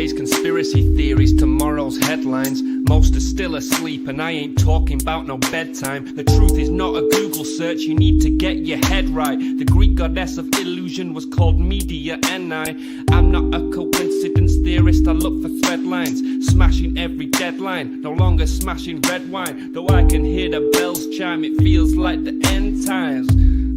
Today's conspiracy theories, tomorrow's headlines. Most are still asleep and I ain't talking about no bedtime. The truth is not a Google search, you need to get your head right. The Greek goddess of illusion was called Media I'm not a coincidence theorist, I look for thread lines. Smashing every deadline, no longer smashing red wine. Though I can hear the bells chime, it feels like the end times.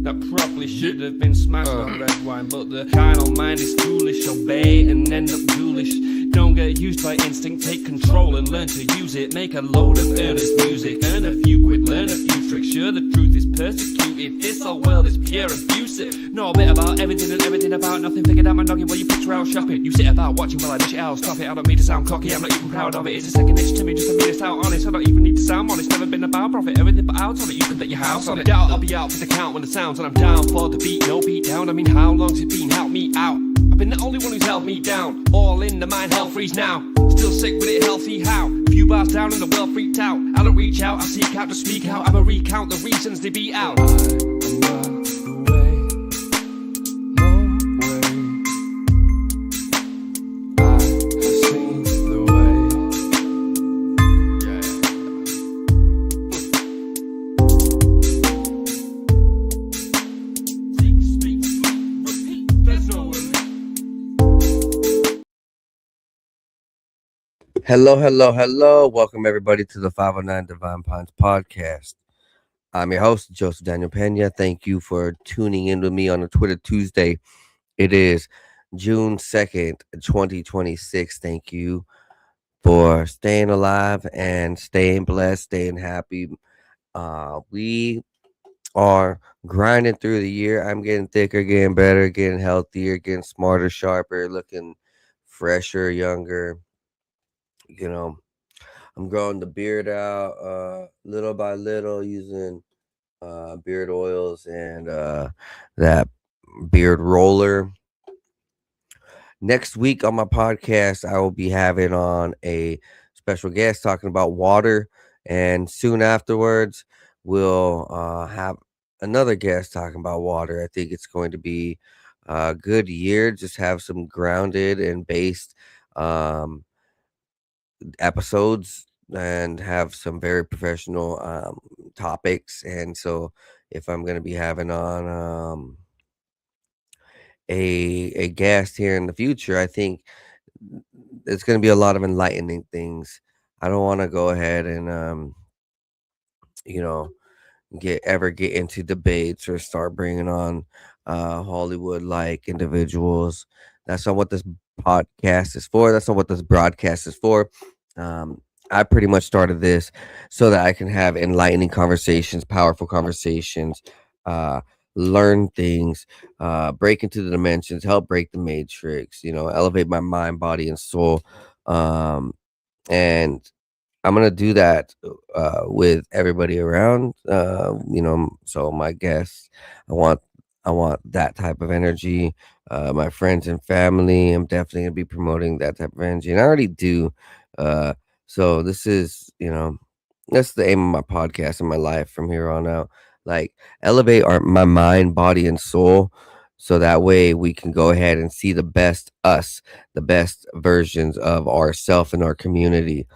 That probably should have been smashed on red wine. But the carnal mind is foolish, obey and end up ghoulish. Don't get used by instinct, take control and learn to use it. Make a load of earnest music, earn a few quid, learn a few tricks. Sure, the truth is persecuted, this whole world is pure abusive. Know a bit about everything and everything about nothing. Figured out my noggin while you picture out shopping. You sit about watching while I dish it out, stop it. I don't mean to sound cocky, I'm not even proud of it. It's a second itch to me just to be this out honest. I don't even need to sound honest, never been about profit. Everything but out on it, you can bet your house on it. Doubt I'll be out for the count when the sounds, and I'm down for the beat, no beat down. I mean, how long's it been? Help me out. I've been the only one who's held me down. All in the mind, hell freeze now. Still sick with it, healthy how? Few bars down and the world freaked out. I don't reach out, I seek out to speak out. I'ma recount the reasons they beat out. I'm not the way, no way. I have seen the way. Yeah. Seek, speak, repeat, there's no way. Hello. Welcome everybody to the 509 Divine Pines podcast. I'm your host, Joseph Daniel Pena. Thank you for tuning in with me on a Twitter Tuesday. It is June 2nd, 2026. Thank you for staying alive and staying blessed, staying happy. We are grinding through the year. I'm getting thicker, getting better, getting healthier, getting smarter, sharper, looking fresher, younger. You know, I'm growing the beard out little by little using beard oils and that beard roller. Next week on my podcast, I will be having on a special guest talking about water. And soon afterwards, we'll have another guest talking about water. I think it's going to be a good year. Just have some grounded and based episodes and have some very professional topics. And so if I'm going to be having on a guest here in the future, I think it's going to be a lot of enlightening things. I don't want to go ahead and you know get into debates or start bringing on Hollywood like individuals. That's not what this podcast is for. That's not what this broadcast is for. I pretty much started this so that I can have enlightening conversations, powerful conversations, learn things, break into the dimensions, help break the matrix, elevate my mind, body, and soul. And I'm gonna do that with everybody around. So my guests, I want that type of energy. My friends and family, I'm definitely gonna be promoting that type of energy, and I already do. So this is, that's the aim of my podcast and my life from here on out. Like elevate my mind, body, and soul, so that way we can go ahead and see the best us, the best versions of ourself and our community.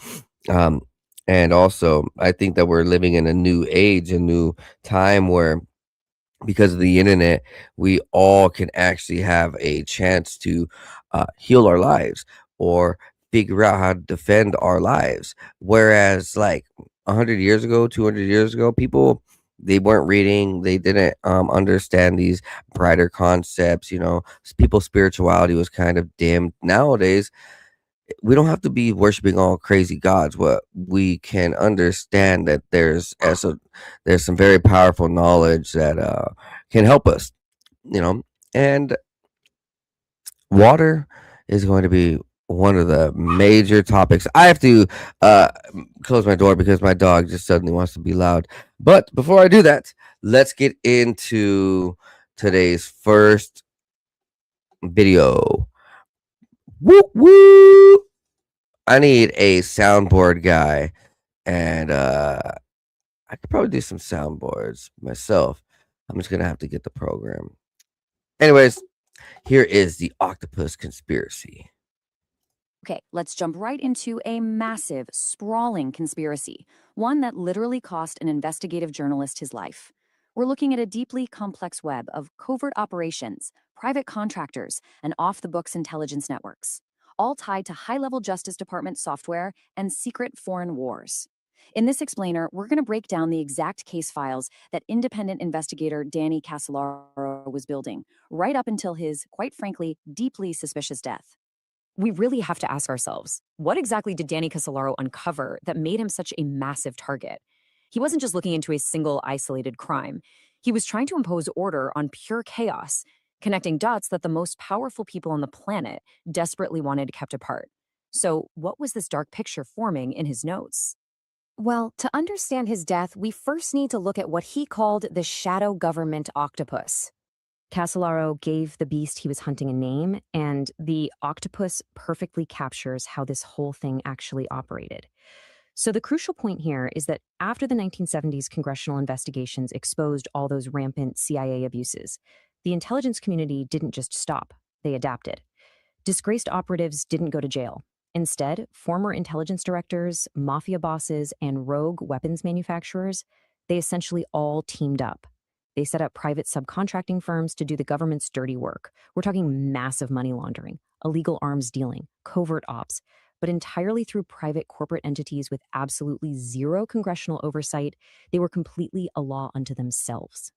And also, I think that we're living in a new age, a new time where, because of the internet, we all can actually have a chance to heal our lives or figure out how to defend our lives. Whereas, like 100 years ago, 200 years ago, people, they weren't reading, they didn't understand these brighter concepts. People's spirituality was kind of dimmed. Nowadays, we don't have to be worshiping all crazy gods. What we can understand that there's some very powerful knowledge that can help us, and water is going to be one of the major topics. I have to close my door because my dog just suddenly wants to be loud. But before I do that, let's get into today's first video. Woo woo! I need a soundboard guy, and I could probably do some soundboards myself. I'm just gonna have to get the program. Anyways, here is the octopus conspiracy. Okay, let's jump right into a massive, sprawling conspiracy, one that literally cost an investigative journalist his life. We're looking at a deeply complex web of covert operations, private contractors, and off the books intelligence networks, all tied to high level Justice Department software and secret foreign wars. In this explainer, we're going to break down the exact case files that independent investigator Danny Casolaro was building, right up until his, quite frankly, deeply suspicious death. We really have to ask ourselves, what exactly did Danny Casolaro uncover that made him such a massive target? He wasn't just looking into a single isolated crime. He was trying to impose order on pure chaos, connecting dots that the most powerful people on the planet desperately wanted kept apart. So, what was this dark picture forming in his notes? Well, to understand his death, we first need to look at what he called the shadow government octopus. Casolaro gave the beast he was hunting a name, and the octopus perfectly captures how this whole thing actually operated. So, the crucial point here is that after the 1970s congressional investigations exposed all those rampant CIA abuses, the intelligence community didn't just stop, they adapted. Disgraced operatives didn't go to jail. Instead, former intelligence directors, mafia bosses, and rogue weapons manufacturers, they essentially all teamed up. They set up private subcontracting firms to do the government's dirty work. We're talking massive money laundering, illegal arms dealing, covert ops, but entirely through private corporate entities with absolutely zero congressional oversight. They were completely a law unto themselves.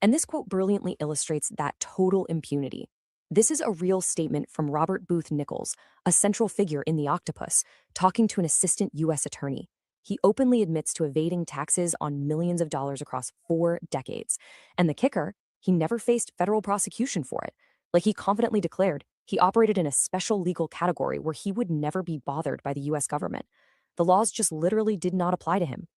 And this quote brilliantly illustrates that total impunity. This is a real statement from Robert Booth Nichols, a central figure in The Octopus, talking to an assistant U.S. attorney. He openly admits to evading taxes on millions of dollars across 4 decades. And the kicker, he never faced federal prosecution for it. Like he confidently declared, he operated in a special legal category where he would never be bothered by the U.S. government. The laws just literally did not apply to him.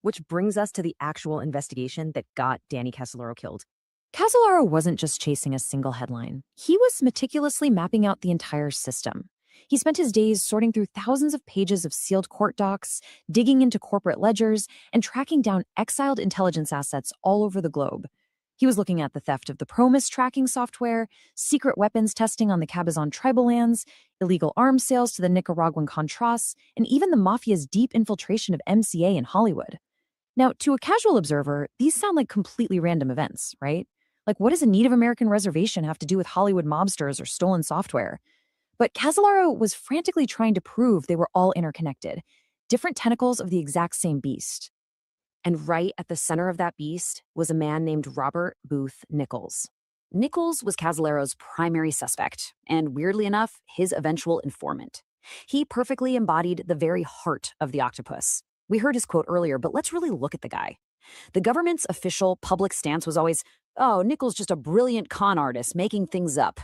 Which brings us to the actual investigation that got Danny Casolaro killed. Casolaro wasn't just chasing a single headline. He was meticulously mapping out the entire system. He spent his days sorting through thousands of pages of sealed court docs, digging into corporate ledgers, and tracking down exiled intelligence assets all over the globe. He was looking at the theft of the Promise tracking software, secret weapons testing on the Cabazon tribal lands, illegal arms sales to the Nicaraguan Contras, and even the mafia's deep infiltration of MCA in Hollywood. Now, to a casual observer, these sound like completely random events, right? Like, what does a Native American reservation have to do with Hollywood mobsters or stolen software? But Casolaro was frantically trying to prove they were all interconnected, different tentacles of the exact same beast. And right at the center of that beast was a man named Robert Booth Nichols. Nichols was Casolaro's primary suspect, and weirdly enough, his eventual informant. He perfectly embodied the very heart of the octopus. We heard his quote earlier, but let's really look at the guy. The government's official public stance was always, oh, Nichols just a brilliant con artist making things up.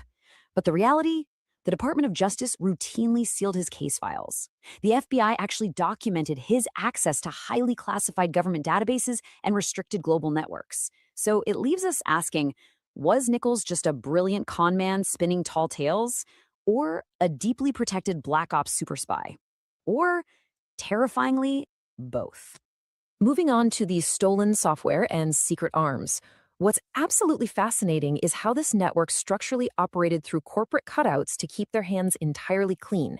But the reality? The Department of Justice routinely sealed his case files. The FBI actually documented his access to highly classified government databases and restricted global networks. So it leaves us asking, was Nichols just a brilliant con man spinning tall tales? Or a deeply protected black ops super spy? Or, terrifyingly, both? Moving on to the stolen software and secret arms. What's absolutely fascinating is how this network structurally operated through corporate cutouts to keep their hands entirely clean.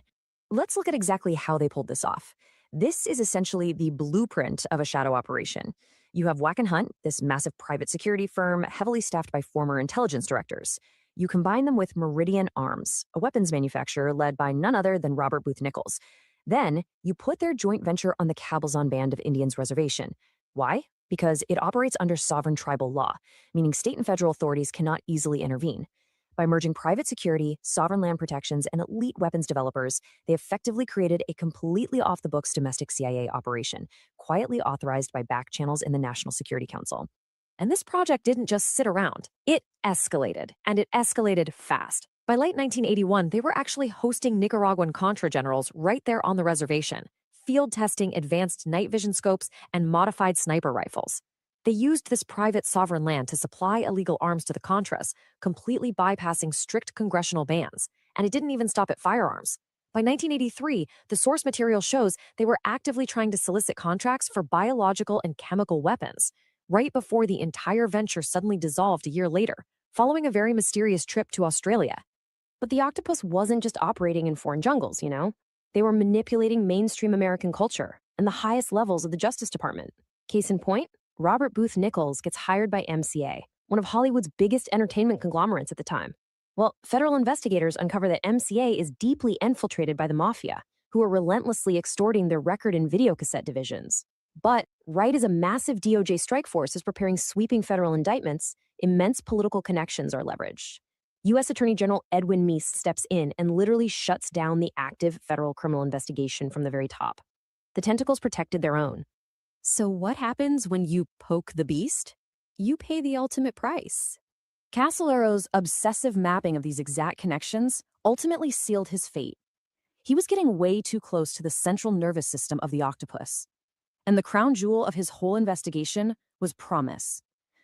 Let's look at exactly how they pulled this off. This is essentially the blueprint of a shadow operation. You have Wack and Hunt, this massive private security firm heavily staffed by former intelligence directors. You combine them with Meridian Arms, a weapons manufacturer led by none other than Robert Booth Nichols. Then, you put their joint venture on the Cabazon Band of Indians Reservation. Why? Because it operates under sovereign tribal law, meaning state and federal authorities cannot easily intervene. By merging private security, sovereign land protections, and elite weapons developers, they effectively created a completely off-the-books domestic CIA operation, quietly authorized by back channels in the National Security Council. And this project didn't just sit around. It escalated, and it escalated fast. By late 1981, they were actually hosting Nicaraguan Contra generals right there on the reservation, field testing advanced night vision scopes and modified sniper rifles. They used this private sovereign land to supply illegal arms to the Contras, completely bypassing strict congressional bans. And it didn't even stop at firearms. By 1983, the source material shows they were actively trying to solicit contracts for biological and chemical weapons, right before the entire venture suddenly dissolved a year later, following a very mysterious trip to Australia. But the octopus wasn't just operating in foreign jungles, you know? They were manipulating mainstream American culture and the highest levels of the Justice Department. Case in point, Robert Booth Nichols gets hired by MCA, one of Hollywood's biggest entertainment conglomerates at the time. Well, federal investigators uncover that MCA is deeply infiltrated by the mafia, who are relentlessly extorting their record and videocassette divisions. But right as a massive DOJ strike force is preparing sweeping federal indictments, immense political connections are leveraged. U.S. Attorney General Edwin Meese steps in and literally shuts down the active federal criminal investigation from the very top. The tentacles protected their own. So what happens when you poke the beast? You pay the ultimate price. Castellaro's obsessive mapping of these exact connections ultimately sealed his fate. He was getting way too close to the central nervous system of the octopus. And the crown jewel of his whole investigation was Promise.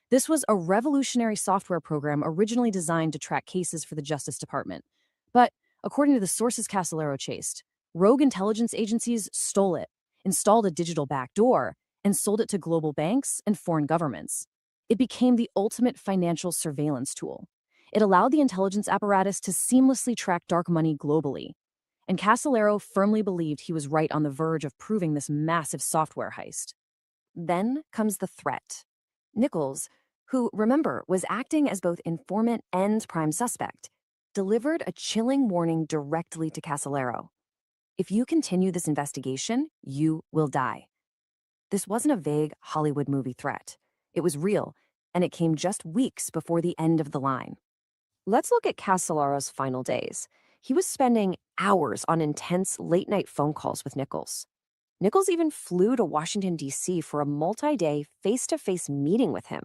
This was a revolutionary software program originally designed to track cases for the Justice Department. But according to the sources Castellaro chased, rogue intelligence agencies stole it, installed a digital backdoor, and sold it to global banks and foreign governments. It became the ultimate financial surveillance tool. It allowed the intelligence apparatus to seamlessly track dark money globally. And Castellaro firmly believed he was right on the verge of proving this massive software heist. Then comes the threat. Nichols, who, remember, was acting as both informant and prime suspect, delivered a chilling warning directly to Castellaro. If you continue this investigation, you will die. This wasn't a vague Hollywood movie threat. It was real, and it came just weeks before the end of the line. Let's look at Castellaro's final days. He was spending hours on intense late-night phone calls with Nichols. Nichols even flew to Washington, D.C. for a multi-day face-to-face meeting with him.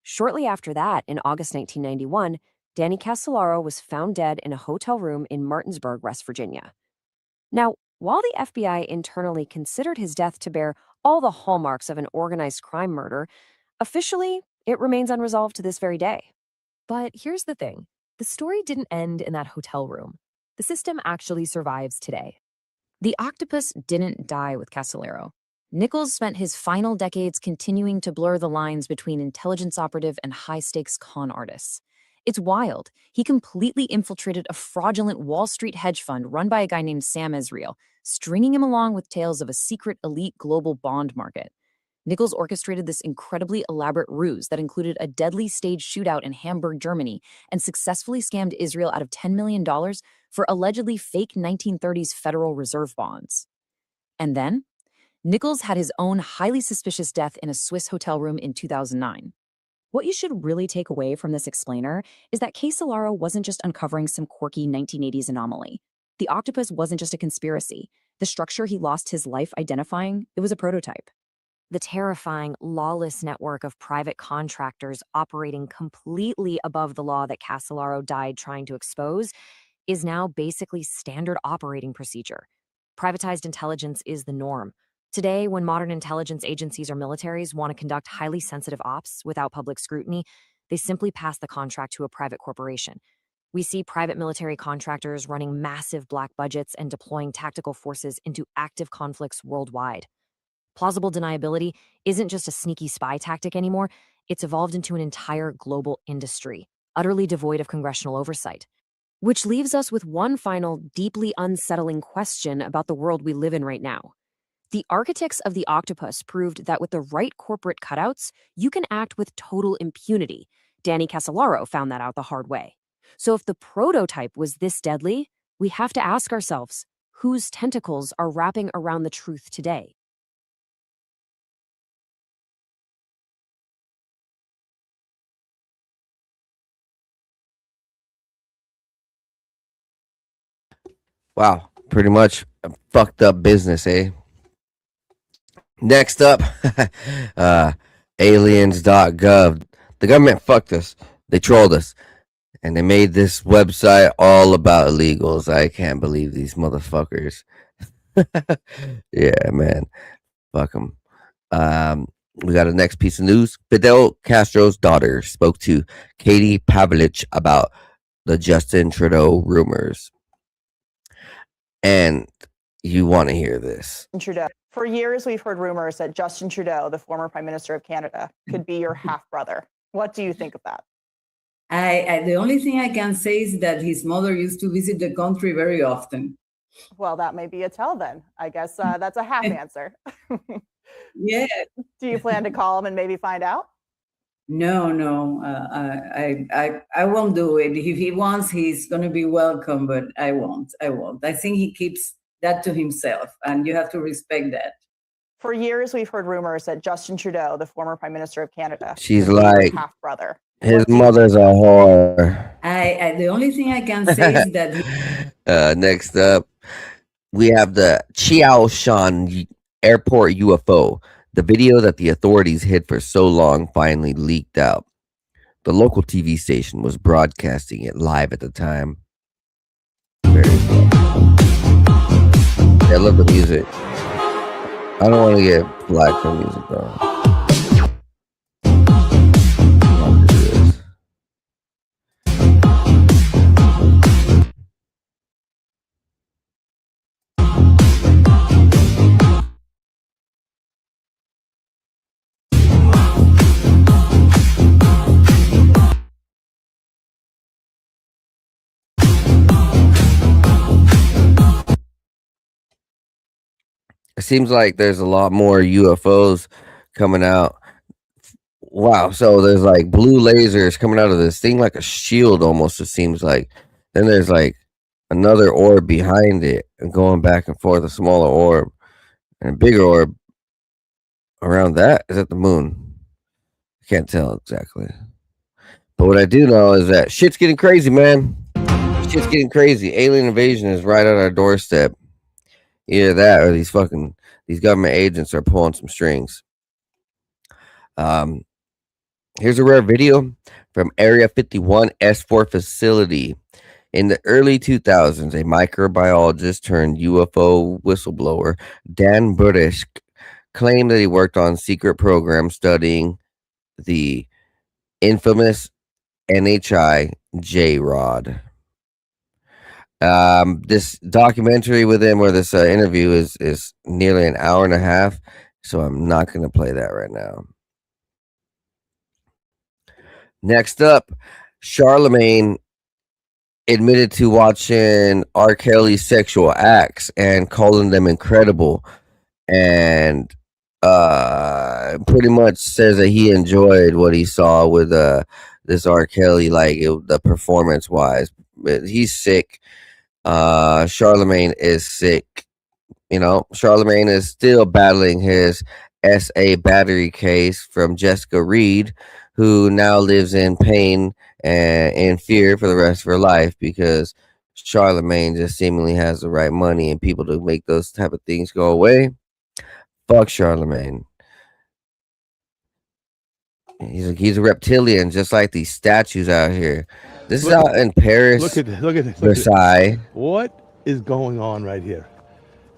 Shortly after that, in August 1991, Danny Castellaro was found dead in a hotel room in Martinsburg, West Virginia. Now, while the FBI internally considered his death to bear all the hallmarks of an organized crime murder, officially, it remains unresolved to this very day. But here's the thing. The story didn't end in that hotel room. The system actually survives today. The octopus didn't die with Castellaro. Nichols spent his final decades continuing to blur the lines between intelligence operative and high-stakes con artists. It's wild. He completely infiltrated a fraudulent Wall Street hedge fund run by a guy named Sam Israel, stringing him along with tales of a secret elite global bond market. Nichols orchestrated this incredibly elaborate ruse that included a deadly staged shootout in Hamburg, Germany, and successfully scammed Israel out of $10 million for allegedly fake 1930s Federal Reserve bonds. And then, Nichols had his own highly suspicious death in a Swiss hotel room in 2009. What you should really take away from this explainer is that Castellaro wasn't just uncovering some quirky 1980s anomaly. The octopus wasn't just a conspiracy. The structure he lost his life identifying, it was a prototype. The terrifying, lawless network of private contractors operating completely above the law that Castellaro died trying to expose is now basically standard operating procedure. Privatized intelligence is the norm. Today, when modern intelligence agencies or militaries want to conduct highly sensitive ops without public scrutiny, they simply pass the contract to a private corporation. We see private military contractors running massive black budgets and deploying tactical forces into active conflicts worldwide. Plausible deniability isn't just a sneaky spy tactic anymore, it's evolved into an entire global industry, utterly devoid of congressional oversight. Which leaves us with one final, deeply unsettling question about the world we live in right now. The architects of the octopus proved that with the right corporate cutouts, you can act with total impunity. Danny Castellaro found that out the hard way. So if the prototype was this deadly, we have to ask ourselves, whose tentacles are wrapping around the truth today? Wow, pretty much a fucked up business, eh? Next up, aliens.gov. The government fucked us. They trolled us. And they made this website all about illegals. I can't believe these motherfuckers. Yeah, man. Fuck them. We got a next piece of news. Fidel Castro's daughter spoke to Katie Pavlich about the Justin Trudeau rumors. And you want to hear this. Trudeau. For years, we've heard rumors that Justin Trudeau, the former Prime Minister of Canada, could be your half-brother. What do you think of that? The only thing I can say is that his mother used to visit the country very often. Well, that may be a tell then. I guess that's a half answer. Yeah. Do you plan to call him and maybe find out? No. I won't do it. If he wants, he's going to be welcome, but I won't. I think he keeps that to himself, and you have to respect that. For years, we've heard rumors that Justin Trudeau, the former Prime Minister of Canada, She's could be your like, half-brother. his What do you mother's a whore. The only thing I can say is that Next up, we have the Chiaoshan Airport UFO. The video that the authorities hid for so long finally leaked out. The local TV station was broadcasting it live at the time. Very cool. I love the music. I don't want to get flack for music though. It seems like there's a lot more UFOs coming out. Wow, so there's like blue lasers coming out of this thing like a shield almost, it seems like. Then there's like another orb behind it and going back and forth, a smaller orb and a bigger orb around that. Is that the moon? I can't tell exactly. But what I do know is that shit's getting crazy, man. Shit's getting crazy. Alien invasion is right on our doorstep. Either that or these government agents are pulling some strings. Here's a rare video from Area 51 S4 facility. In the early 2000s, a microbiologist turned UFO whistleblower, Dan Burdish, claimed that he worked on secret programs studying the infamous NHI J-Rod. This documentary with him, or this interview, is nearly an hour and a half, so I'm not going to play that right now. Next up, Charlemagne admitted to watching R. Kelly's sexual acts and calling them incredible, and pretty much says that he enjoyed what he saw with this R. Kelly, like the performance wise. He's sick. Charlemagne is sick. Charlemagne is still battling his SA battery case from Jessica Reed, who now lives in pain and in fear for the rest of her life because Charlemagne just seemingly has the right money and people to make those type of things go away. Fuck Charlemagne. He's a reptilian, just like these statues out here. This is out in Paris. Look at Versailles. What is going on right here?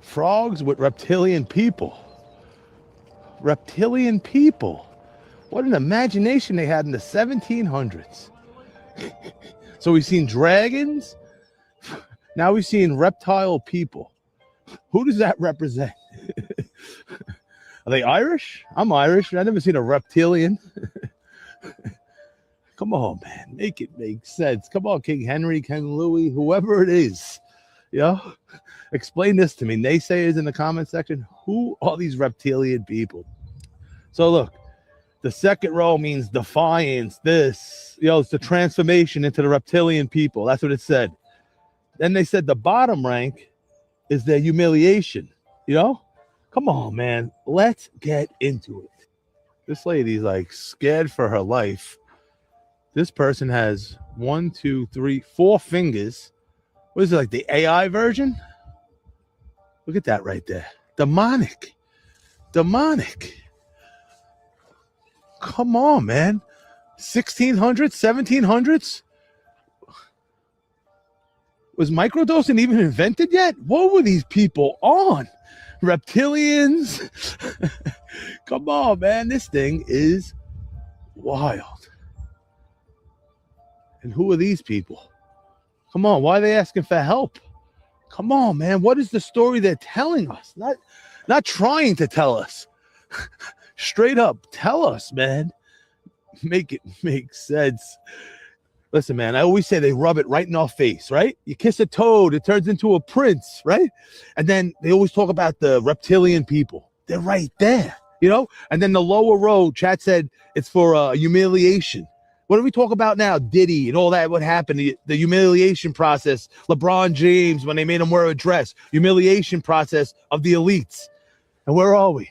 Frogs with reptilian people. Reptilian people. What an imagination they had in the 1700s. So we've seen dragons. Now we've seen reptile people. Who does that represent? Are they Irish? I'm Irish. I've never seen a reptilian. Come on, man. Make it make sense. Come on, King Henry, King Louis, whoever it is. Explain this to me. Naysayers in the comment section. Who are these reptilian people? So look, the second row means defiance. This, it's the transformation into the reptilian people. That's what it said. Then they said the bottom rank is their humiliation. Come on, man. Let's get into it. This lady's like scared for her life. This person has 1, 2, 3, 4 fingers. What is it, like the AI version? Look at that right there. Demonic. Come on, man. 1600s, 1700s? Was microdosing even invented yet? What were these people on? Reptilians? Come on, man. This thing is wild. And who are these people? Come on, why are they asking for help? Come on, man. What is the story they're telling us? Not trying to tell us. Straight up, tell us, man. Make it make sense. Listen, man, I always say they rub it right in our face, right? You kiss a toad, it turns into a prince, right? And then they always talk about the reptilian people. They're right there, you know? And then the lower row, chat said it's for humiliation. What do we talk about now? Diddy and all that, what happened, the humiliation process. LeBron James, when they made him wear a dress, humiliation process of the elites. And where are we?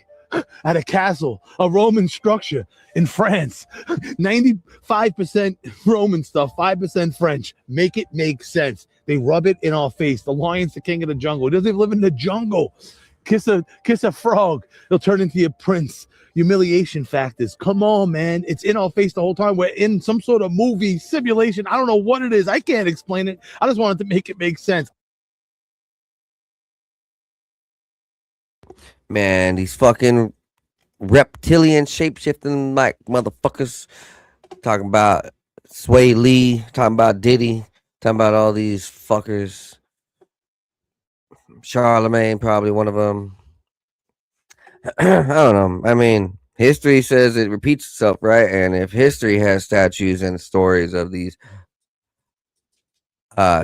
At a castle, a Roman structure in France. 95% Roman stuff, 5% French. Make it make sense. They rub it in our face. The lion's the king of the jungle. He doesn't even live in the jungle. Kiss a frog. He'll turn into a prince. Humiliation factors. Come on, man. It's in our face the whole time. We're in some sort of movie simulation. I don't know what it is. I can't explain it. I just wanted to make it make sense. Man, these fucking reptilian shape-shifting like motherfuckers talking about Sway Lee, talking about Diddy, talking about all these fuckers. Charlemagne, probably one of them. I don't know. I mean, history says it repeats itself, right? And if history has statues and stories of these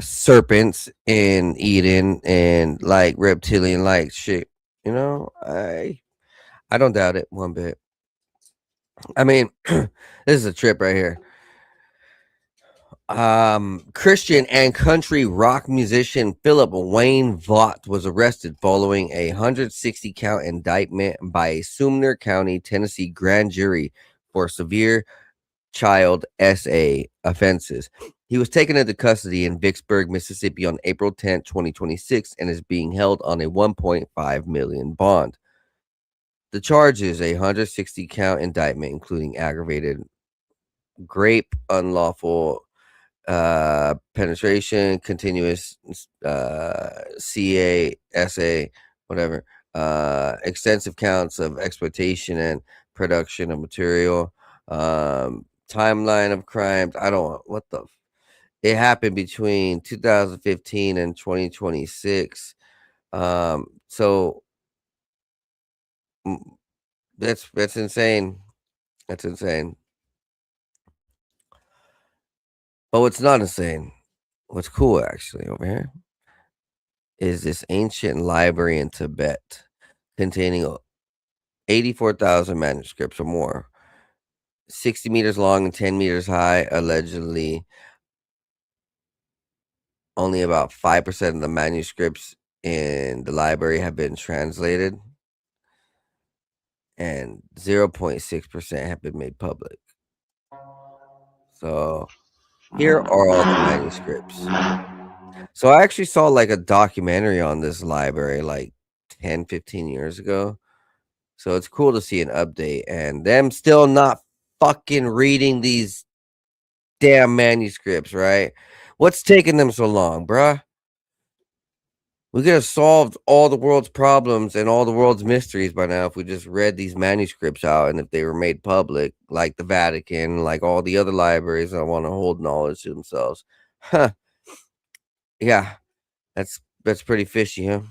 serpents in Eden and like reptilian like shit, you know, I don't doubt it one bit. I mean, this is a trip right here. Christian and country rock musician Philip Wayne Vaught was arrested following a 160 count indictment by a Sumner County, Tennessee grand jury for severe child SA offenses. He was taken into custody in Vicksburg, Mississippi on April 10, 2026 and is being held on a $1.5 million bond. The charge is a 160 count indictment, including aggravated rape, unlawful penetration, continuous CASA, whatever, extensive counts of exploitation and production of material, timeline of crimes. I don't what the it happened between 2015 and 2026. So that's insane. That's insane. Oh, it's not insane. What's cool actually over here is this ancient library in Tibet containing 84,000 manuscripts or more, 60 meters long and 10 meters high. Allegedly, only about 5% of the manuscripts in the library have been translated, and 0.6% have been made public. So here are all the manuscripts. So I actually saw like a documentary on this library like 10, 15 years ago. So it's cool to see an update and them still not fucking reading these damn manuscripts, right? What's taking them so long, bruh? We could have solved all the world's problems and all the world's mysteries by now if we just read these manuscripts out and if they were made public, like the Vatican, like all the other libraries that want to hold knowledge to themselves. Huh. Yeah, that's pretty fishy, huh?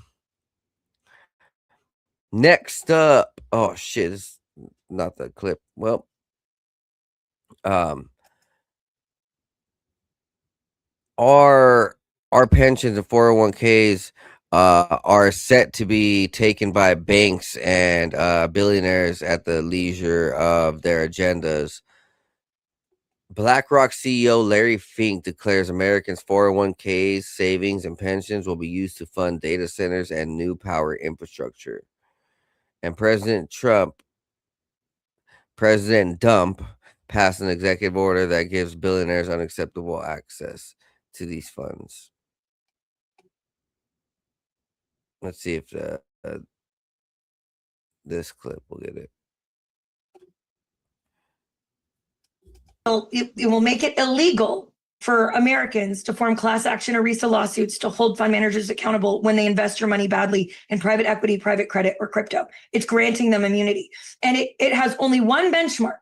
Next up, oh shit, it's not the clip. Well, our pensions and 401ks are set to be taken by banks and billionaires at the leisure of their agendas. BlackRock CEO Larry Fink declares Americans' 401ks, savings, and pensions will be used to fund data centers and new power infrastructure. And President Dump passed an executive order that gives billionaires unacceptable access to these funds. Let's see if this clip will get it. It will make it illegal for Americans to form class action ERISA lawsuits to hold fund managers accountable when they invest your money badly in private equity, private credit, or crypto. It's granting them immunity. And it has only one benchmark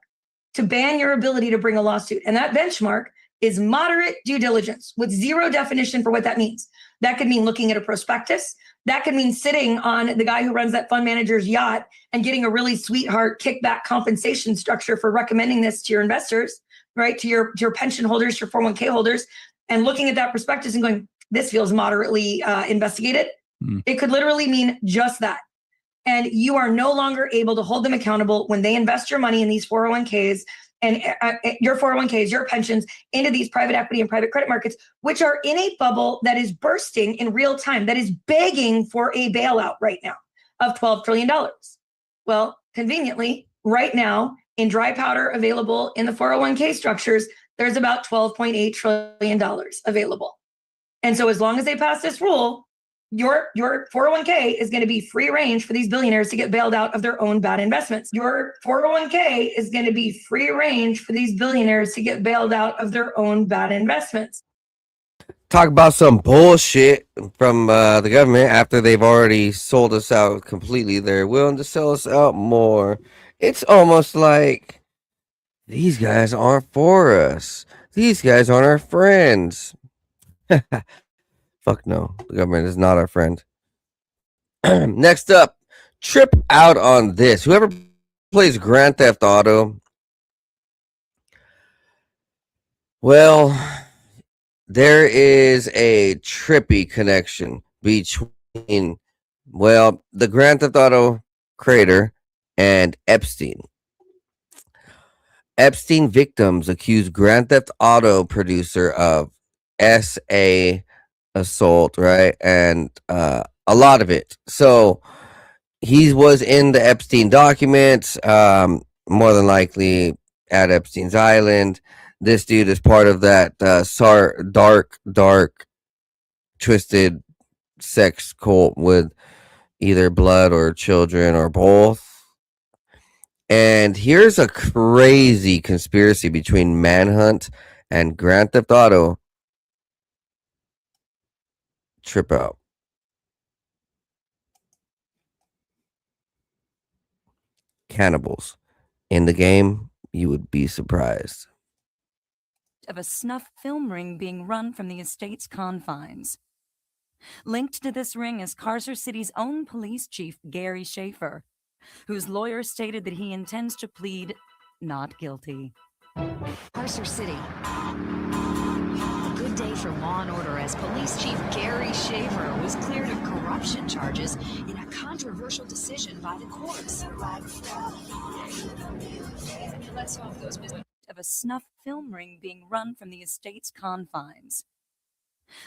to ban your ability to bring a lawsuit. And that benchmark is moderate due diligence with zero definition for what that means. That could mean looking at a prospectus. That could mean sitting on the guy who runs that fund manager's yacht and getting a really sweetheart kickback compensation structure for recommending this to your investors. right, to your pension holders, your 401k holders, and looking at that prospectus and going, this feels moderately investigated. It could literally mean just that. And you are no longer able to hold them accountable when they invest your money in these 401ks and your 401ks, your pensions into these private equity and private credit markets, which are in a bubble that is bursting in real time, that is begging for a bailout right now of $12 trillion. Well, conveniently, right now, in dry powder available in the 401k structures, there's about $12.8 trillion available. And so as long as they pass this rule, your 401k is going to be free range for these billionaires to get bailed out of their own bad investments. Your 401k is going to be free range for these billionaires to get bailed out of their own bad investments. Talk about some bullshit from the government after they've already sold us out completely. They're willing to sell us out more. It's almost like these guys aren't for us. These guys aren't our friends. Fuck no. The government is not our friend. Next up, trip out on this. Whoever plays Grand Theft Auto, well, there is a trippy connection between, well, the Grand Theft Auto creator and Epstein. Epstein victims accuse Grand Theft Auto producer of SA assault, right? And a lot of it. So he was in the Epstein documents, more than likely at Epstein's Island. This dude is part of that dark, twisted sex cult with either blood or children or both. And here's a crazy conspiracy between Manhunt and Grand Theft Auto. Trip out. Cannibals. In the game, you would be surprised. Of a snuff film ring being run from the estate's confines. Linked to this ring is Carcer City's own police chief, Gary Schaefer, whose lawyer stated that he intends to plead not guilty. Carcer City. A good day for law and order as police chief Gary Schaefer was cleared of corruption charges in a controversial decision by the courts. Let's hope those of a snuff film ring being run from the estate's confines.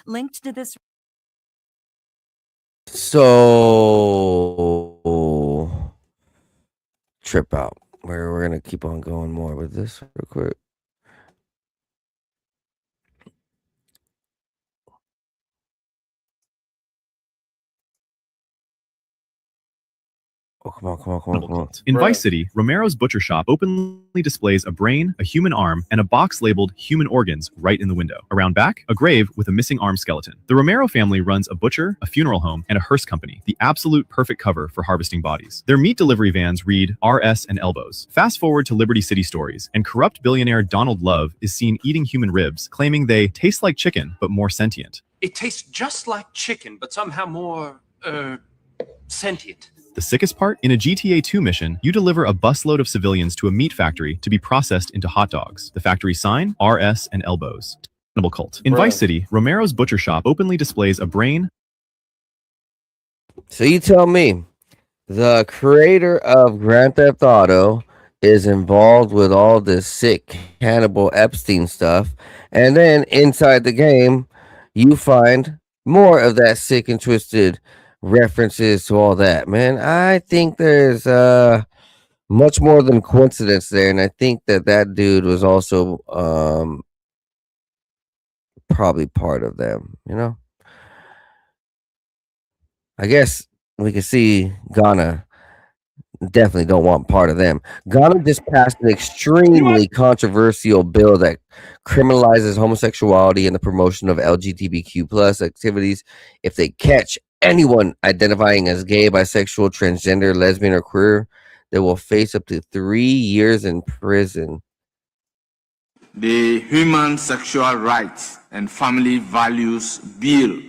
Linked to this. So, trip out. We're going to keep on going more with this real quick. Oh, come on. In Vice City, Romero's butcher shop openly displays a brain, a human arm, and a box labeled human organs right in the window. Around back, a grave with a missing arm skeleton. The Romero family runs a butcher, a funeral home, and a hearse company, the absolute perfect cover for harvesting bodies. Their meat delivery vans read RS and Elbows. Fast forward to Liberty City stories, and corrupt billionaire Donald Love is seen eating human ribs, claiming they taste like chicken, but more sentient. It tastes just like chicken, but somehow more, sentient. The sickest part? In a GTA 2 mission, you deliver a busload of civilians to a meat factory to be processed into hot dogs. The factory sign, RS and Elbows. Cannibal cult. In Vice City, Romero's butcher shop openly displays a brain. So you tell me, the creator of Grand Theft Auto is involved with all this sick Hannibal Epstein stuff, and then inside the game, you find more of that sick and twisted references to all that. Man, I think there's much more than coincidence there, and I think that dude was also probably part of them, you know. I guess we can see Ghana definitely don't want part of them. Ghana just passed an extremely controversial bill that criminalizes homosexuality and the promotion of LGBTQ plus activities. If they catch anyone identifying as gay, bisexual, transgender, lesbian, or queer, they will face up to 3 years in prison. The Human Sexual Rights and Family Values Bill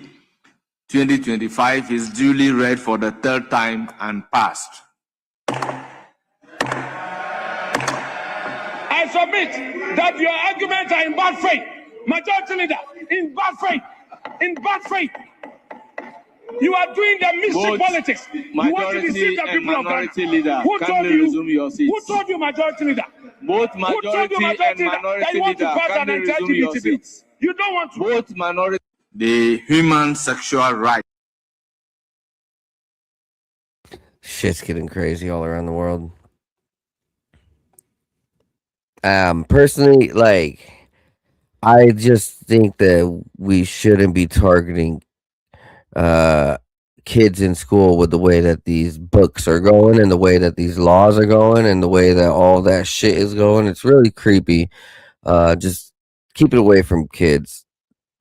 2025 is duly read for the third time and passed. I I submit that your arguments are in bad faith. Majority leader, in bad faith. In bad faith. You are doing the mystic politics. You want to deceive the people of Ghana. Leader, Who told resume your you? seats. Who told you, majority leader? Both Who told majority you, majority and leader, that minority you want to leader, pass an resume your anti-LGBT bill? seats. You don't want to. Both minority. The human sexual right. Shit's getting crazy all around the world. Personally, like, I just think that we shouldn't be targeting kids in school with the way that these books are going and the way that these laws are going and the way that all that shit is going. It's really creepy. Just keep it away from kids.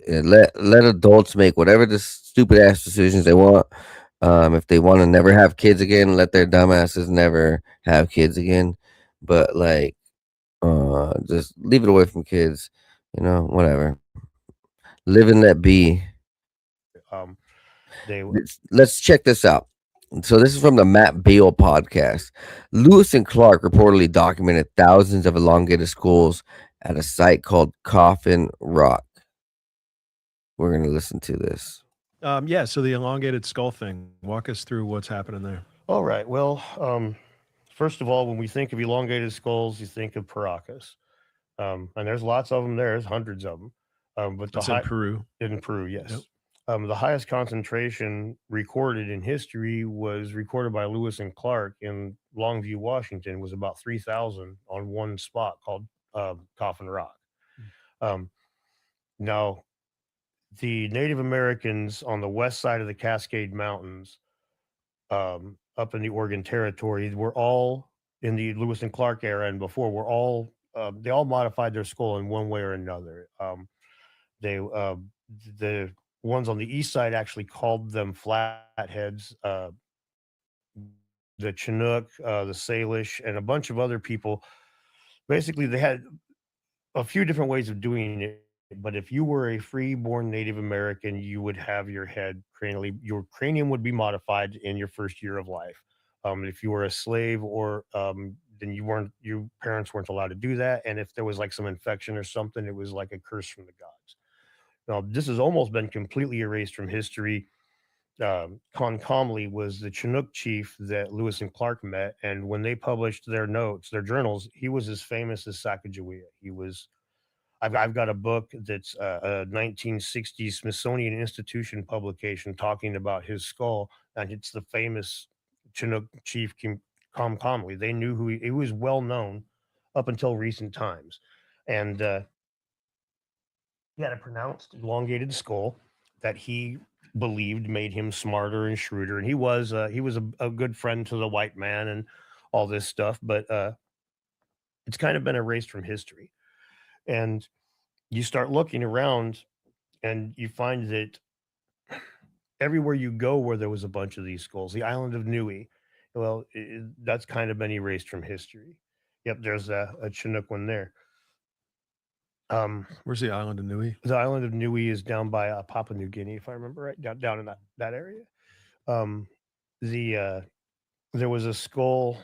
And let adults make whatever the stupid ass decisions they want. If they want to never have kids again, let their dumbasses never have kids again. But like, just leave it away from kids. You know, whatever. Live and let be. Let's check this out. So this is from the Matt Beal podcast. Lewis and Clark reportedly documented thousands of elongated skulls at a site called Coffin Rock. We're going to listen to this. Yeah, so the elongated skull thing. Walk us through what's happening there. All right. Well, first of all, when we think of elongated skulls, you think of Paracas. And there's lots of them there. There's hundreds of them. But That's in Peru. In Peru, yes. Yep. The highest concentration recorded in history was recorded by Lewis and Clark in Longview, Washington. Was about 3,000 on one spot called Coffin Rock. Now, the Native Americans on the west side of the Cascade Mountains, up in the Oregon Territory, were all in the Lewis and Clark era and before. Were all they all modified their skull in one way or another. The ones on the east side actually called them flatheads. The Chinook, the Salish, and a bunch of other people. Basically, they had a few different ways of doing it. But if you were a free-born Native American, you would have your head cranially. Your cranium would be modified in your first year of life. If you were a slave, or then your parents weren't allowed to do that. And if there was like some infection or something, it was like a curse from the gods. Now, this has almost been completely erased from history. Concomly was the Chinook chief that Lewis and Clark met, and when they published their notes, their journals, he was as famous as Sacagawea. He was. I've got a book that's a 1960s Smithsonian Institution publication talking about his skull, and it's the famous Chinook chief Comcomly. They knew who he was, well known up until recent times, and he had a pronounced elongated skull that he believed made him smarter and shrewder, and he was a good friend to the white man and all this stuff, but it's kind of been erased from history. And you start looking around and you find that everywhere you go where there was a bunch of these skulls, the island of Niue, well, that's kind of been erased from history. Yep, there's a Chinook one there. Where's the island of Niue? The island of Niue is down by Papua New Guinea, if I remember right, down in that area. There was a skull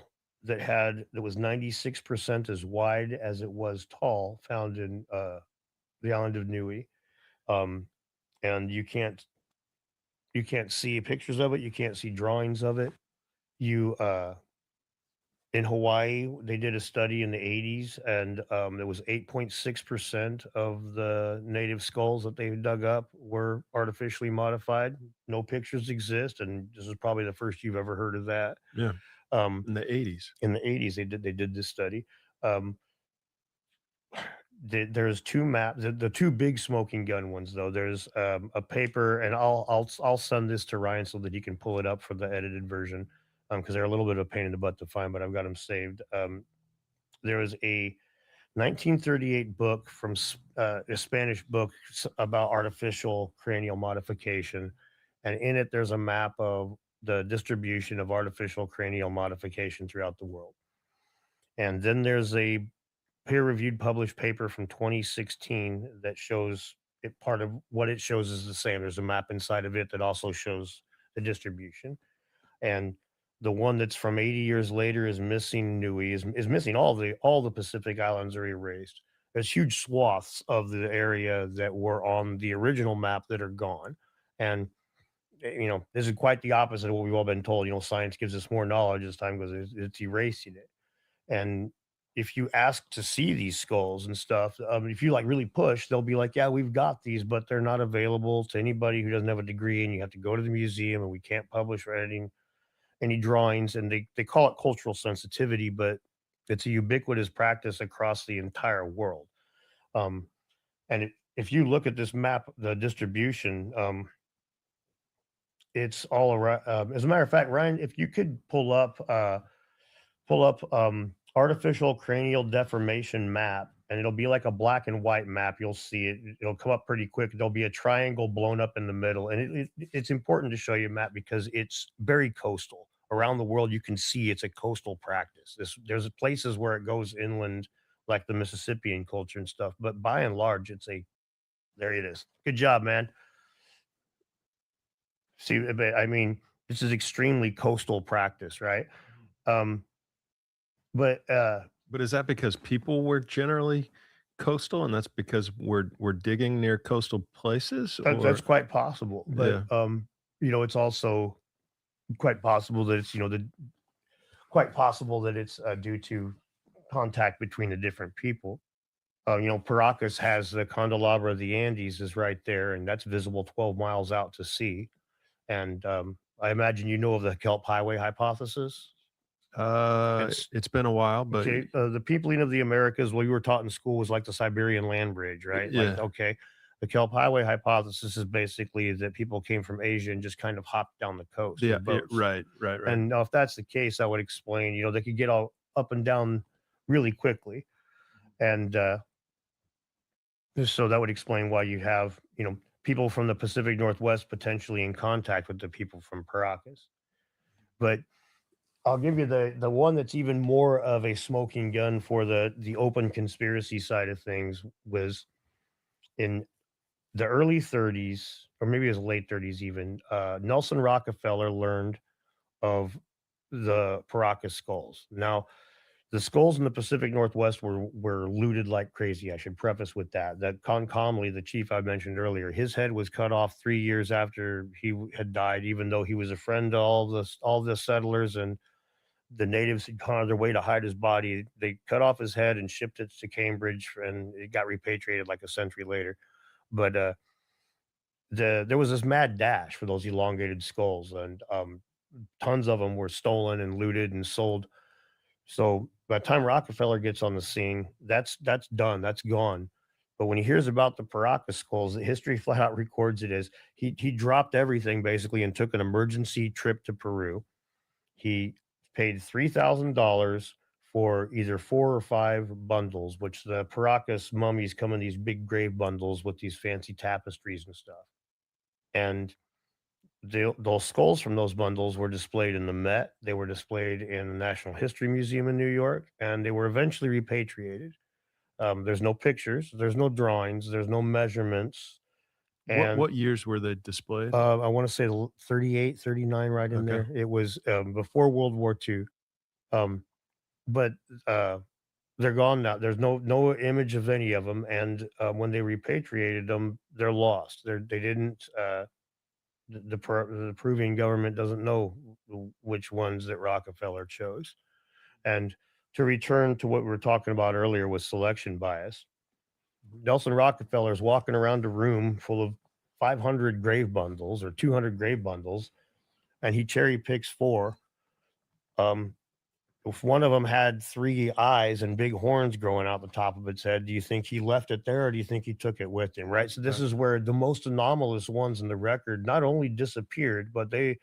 that was 96% as wide as it was tall, found in the island of Niue, and you can't see pictures of it. You can't see drawings of it. In Hawaii, they did a study in the 80s, and there was 8.6% of the native skulls that they dug up were artificially modified. No pictures exist, and this is probably the first you've ever heard of that. Yeah. In the 80s. In the 80s, they did this study. There's two maps, the two big smoking gun ones, though. There's a paper, and I'll send this to Ryan so that he can pull it up for the edited version, because they're a little bit of a pain in the butt to find, but I've got them saved. There was a 1938 book from a Spanish book about artificial cranial modification, and in it there's a map of the distribution of artificial cranial modification throughout the world. And then there's a peer-reviewed published paper from 2016 that shows it. Part of what it shows is the same. There's a map inside of it that also shows the distribution. And The one that's from 80 years later is missing Nui, is missing all the Pacific Islands are erased. There's huge swaths of the area that were on the original map that are gone. And this is quite the opposite of what we've all been told. Science gives us more knowledge as time goes, it's erasing it. And if you ask to see these skulls and stuff, if you like really push, they'll be like, yeah, we've got these, but they're not available to anybody who doesn't have a degree, and you have to go to the museum, and we can't publish or any drawings. And they call it cultural sensitivity, but it's a ubiquitous practice across the entire world. And if you look at this map, the distribution, it's all around. As a matter of fact, Ryan, if you could pull up artificial cranial deformation map, and it'll be like a black and white map. You'll see it. It'll come up pretty quick. There'll be a triangle blown up in the middle, and it's important to show you a map because it's very coastal. Around the world, you can see it's a coastal practice. There's places where it goes inland, like the Mississippian culture and stuff, but by and large, there it is. Good job, man. See, I mean, this is extremely coastal practice, right? But is that because people were generally coastal, and that's because we're digging near coastal places? That's quite possible. But it's also quite possible that it's due to contact between the different people. Paracas has the Candelabra of the Andes is right there, and that's visible 12 miles out to sea. And I imagine of the Kelp Highway hypothesis. It's been a while, but okay, the peopling of the Americas, what you were taught in school, was like the Siberian land bridge, right? Yeah. The Kelp Highway hypothesis is basically that people came from Asia and just kind of hopped down the coast. Yeah, with boats. right. And if that's the case, that would explain. They could get all up and down really quickly, and so that would explain why you have people from the Pacific Northwest potentially in contact with the people from Paracas. But I'll give you the one that's even more of a smoking gun for the open conspiracy side of things. Was in the early 30s, or maybe it was late 30s even. Nelson Rockefeller learned of the Paracas skulls. Now, the skulls in the Pacific Northwest were looted like crazy. I should preface with that Con Comley, the chief I mentioned earlier, his head was cut off 3 years after he had died, even though he was a friend to all the settlers, and the natives had gone on their way to hide his body. They cut off his head and shipped it to Cambridge, and it got repatriated like a century later. But there was this mad dash for those elongated skulls, and tons of them were stolen and looted and sold. So by the time Rockefeller gets on the scene, that's done, that's gone. But when he hears about the Paracas skulls, the history flat out records it as he dropped everything basically and took an emergency trip to Peru. He paid $3,000 for either 4 or 5 bundles, which the Paracas mummies come in these big grave bundles with these fancy tapestries and stuff. And those skulls from those bundles were displayed in the Met. They were displayed in the National History Museum in New York, and they were eventually repatriated. There's no pictures, there's no drawings, there's no measurements. And what years were they displayed? I want to say 38, 39, right in there. It was before World War II. But they're gone now. There's no image of any of them. And when they repatriated them, they're lost. They didn't. The Peruvian government doesn't know which ones that Rockefeller chose. And to return to what we were talking about earlier with selection bias, Nelson Rockefeller is walking around a room full of 500 grave bundles or 200 grave bundles, and he cherry picks 4. If one of them had 3 eyes and big horns growing out the top of its head, do you think he left it there, or do you think he took it with him? Right. So this is where the most anomalous ones in the record not only disappeared, but they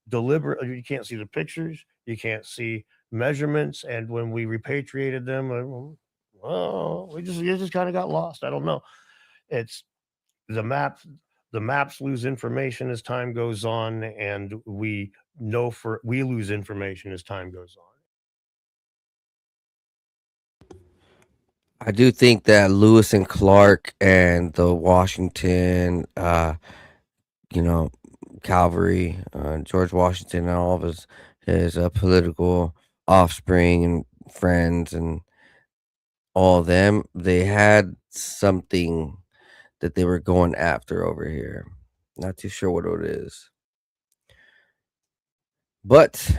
deliberately, you can't see the pictures, you can't see measurements. And when we repatriated them, well, it just kind of got lost. I don't know. It's the maps lose information as time goes on, and we lose information as time goes on. I do think that Lewis and Clark and the Washington, Cavalry, George Washington and all of his political offspring and friends and all them, they had something that they were going after over here. Not too sure what it is. But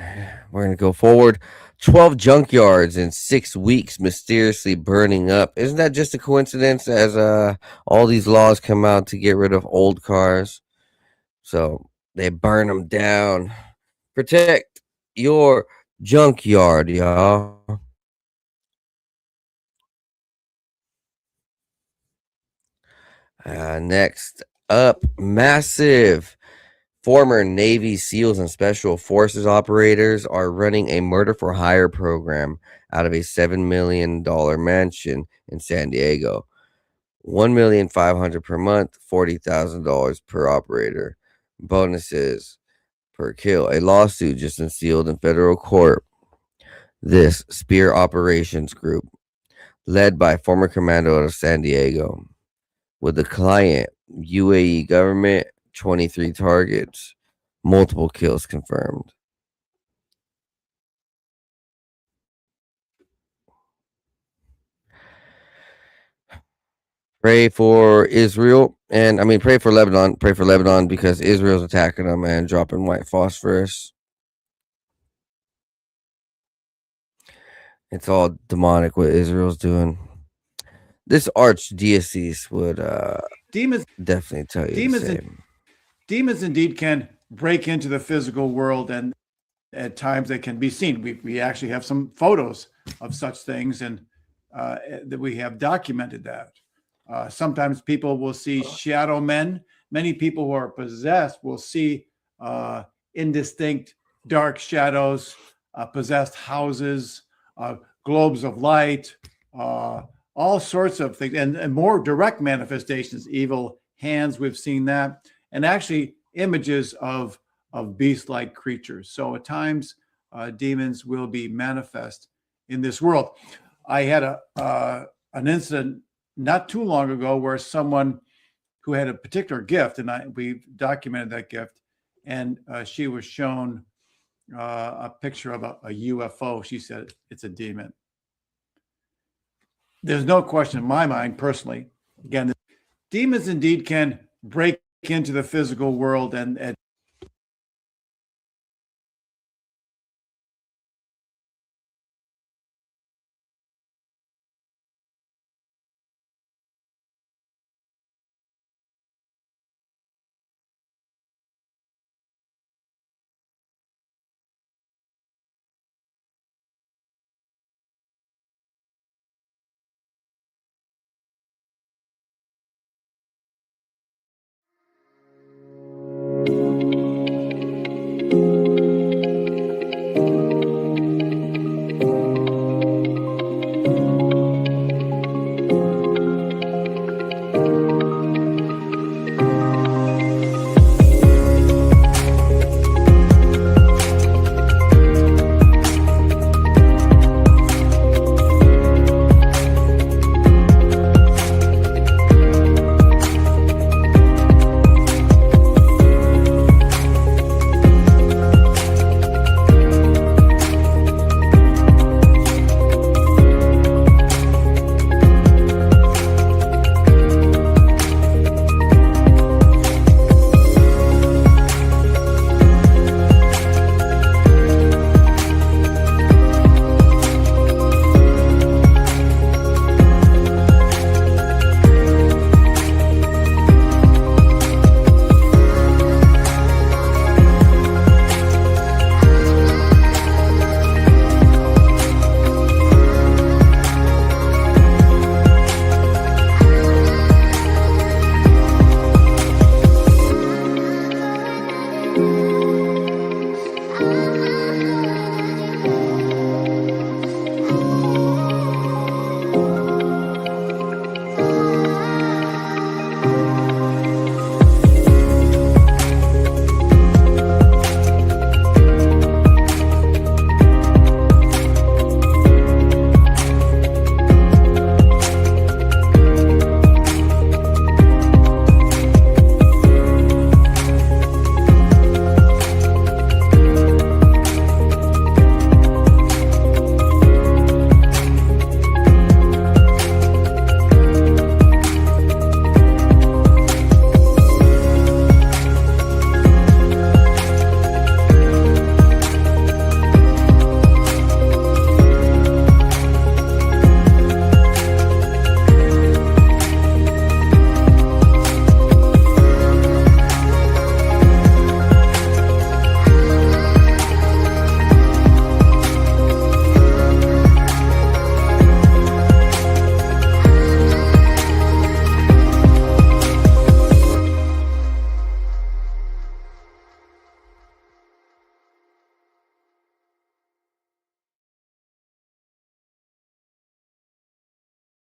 we're going to go forward. 12 junkyards in 6 weeks mysteriously burning up. Isn't that just a coincidence as all these laws come out to get rid of old cars? So they burn them down. Protect your junkyard, y'all. Next up, massive. Former Navy SEALs and Special Forces operators are running a murder for hire program out of a $7 million mansion in San Diego. $1,500,000 per month, $40,000 per operator. Bonuses per kill. A lawsuit just unsealed in federal court. This Spear Operations Group, led by former commando out of San Diego, with the client UAE government, 23 targets, multiple kills confirmed. Pray for Israel, and I mean pray for Lebanon. Pray for Lebanon because Israel's attacking them and dropping white phosphorus. It's all demonic what Israel's doing. This archdiocese would demons definitely tell you demons the same. Demons indeed can break into the physical world, and at times they can be seen. We actually have some photos of such things, and that we have documented that. Sometimes people will see shadow men. Many people who are possessed will see indistinct dark shadows, possessed houses, globes of light, all sorts of things, and more direct manifestations, evil hands. We've seen that, and actually images of beast-like creatures. So at times, demons will be manifest in this world. I had an incident not too long ago where someone who had a particular gift, and we documented that gift, and she was shown a picture of a UFO. She said it's a demon. There's no question in my mind, personally. Again, demons indeed can break into the physical world and